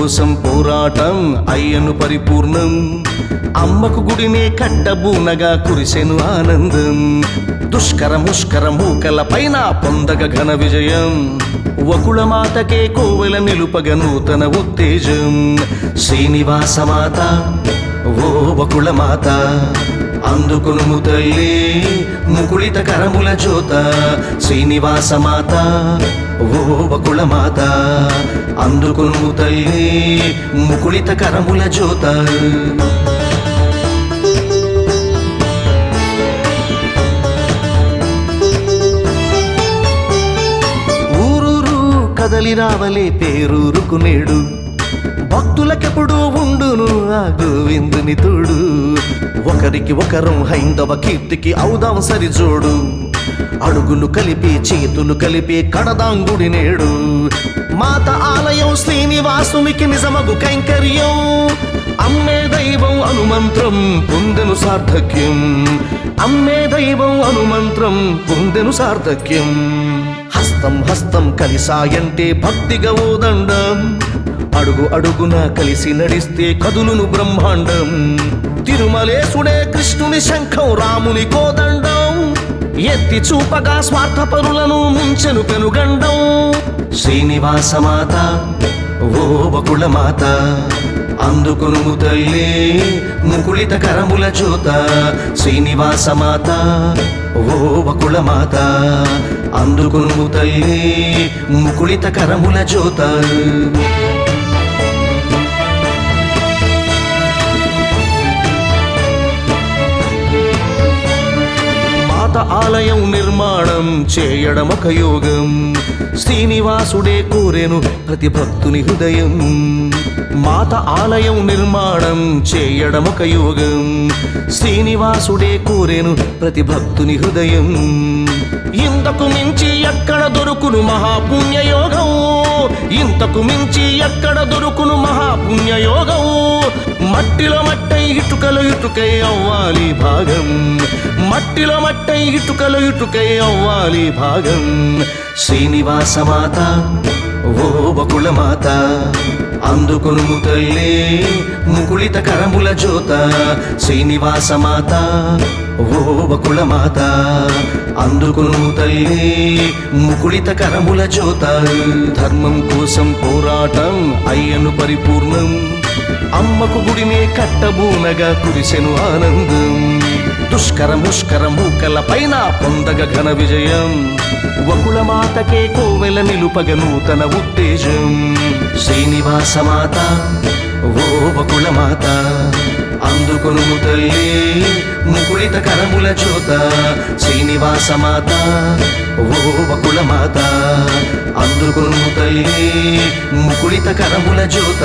కోసం పోరాటం అయ్యను పరిపూర్ణం. అమ్మకు గుడినే కట్టబూనగా కురిసెను ఆనందం. దుష్కర ముష్కర మూకల పైన పొందగ ఘన విజయం. వకుళమాతకే కోవెల నిలుపగ నూతన ఉత్తేజం. శ్రీనివాసమాత ఓ వకుళమాత అందుకొనుము తల్లి ముకుళిత కరముల జ్యోత. శ్రీనివాసమాత ఓ వకుళమాత అందుకొనుము తల్లి ముకుళిత కరముల జ్యోత. ఊరూరు కదలి రావలే పేరూరుకు నేడు. భక్తులకెప్పుడు ఉండును ఆ గోవిందుని తోడు. ఒకరికి ఒకరం హైందవ కీర్తికి అవుదాం సరిజోడు. అడుగులు కలిపి చేతులు కలిపి కడదాంగుడి నేడు. మాత ఆలయం శ్రీనివాసునికి నిజమగు కైంకర్యం. అమ్మే దైవం అనుమంత్రం పొందెను సార్థక్యం. అమ్మే దైవం అనుమంత్రం పొందెను సార్థక్యం. హస్తం హస్తం కలిసాయంటే భక్తిగా ఓదండం. అడుగు అడుగున కలిసి నడిస్తే కదులును బ్రహ్మాండం. తిరుమలేశుడే కృష్ణుని శంఖం రాముని కోదండం. ఎత్తి చూపగా స్వార్థపరులను ముంచెను పెనుగండం. శ్రీనివాసమాత ఓ వకుళమాత అందుకొనుము తల్లి ముకుళిత కరముల జ్యోత. శ్రీనివాసమాత ఓ వకుళమాత అందుకొనుము తల్లి ముకుళిత కరముల జ్యోత. ఆలయం నిర్మాణం చేయడం ఒక యోగం. శ్రీనివాసుడే కోరెను ప్రతి భక్తుని హృదయం. మాత ఆలయం నిర్మాణం చేయడం ఒక యోగం. శ్రీనివాసుడే కోరెను ప్రతి భక్తుని హృదయం. ఇంతకు మించి ఎక్కడ దొరుకును మహాపుణ్యయోగం. ఇంతకు మించి ఎక్కడ దొరుకును మహాపుణ్యయోగం. మట్టిలో మట్టై ఇటుకలు ఇటుకై అవ్వాలి భాగం. మట్టిలో మట్టై ఇటుకలు ఇటుకై అవ్వాలి భాగం. శ్రీనివాసమాత ఓ వకుళమాత అందుకొనుము తల్లి ముకుళిత కరముల జ్యోత. శ్రీనివాసమాత ఓ వకుళమాత అందుకొనుము తల్లి ముకుళిత కరముల జ్యోత. ధర్మం కోసం పోరాటం అయ్యను పరిపూర్ణం. అమ్మకు గుడినే కట్టబూనగా కురిసెను ఆనందం. దుష్కర ముష్కర మూకల పైన పొందగ ఘన విజయం. వకుళమాతకే కోవెల నిలుపగ నూతన ఉత్తేజం. శ్రీనివాసమాత ఓ వకుళమాత అందుకొనుము తల్లి ముకుళిత కరముల జ్యోత. శ్రీనివాసమాత ఓ వకుళమాత అందుకొనుము తల్లి ముకుళిత కరముల జ్యోత.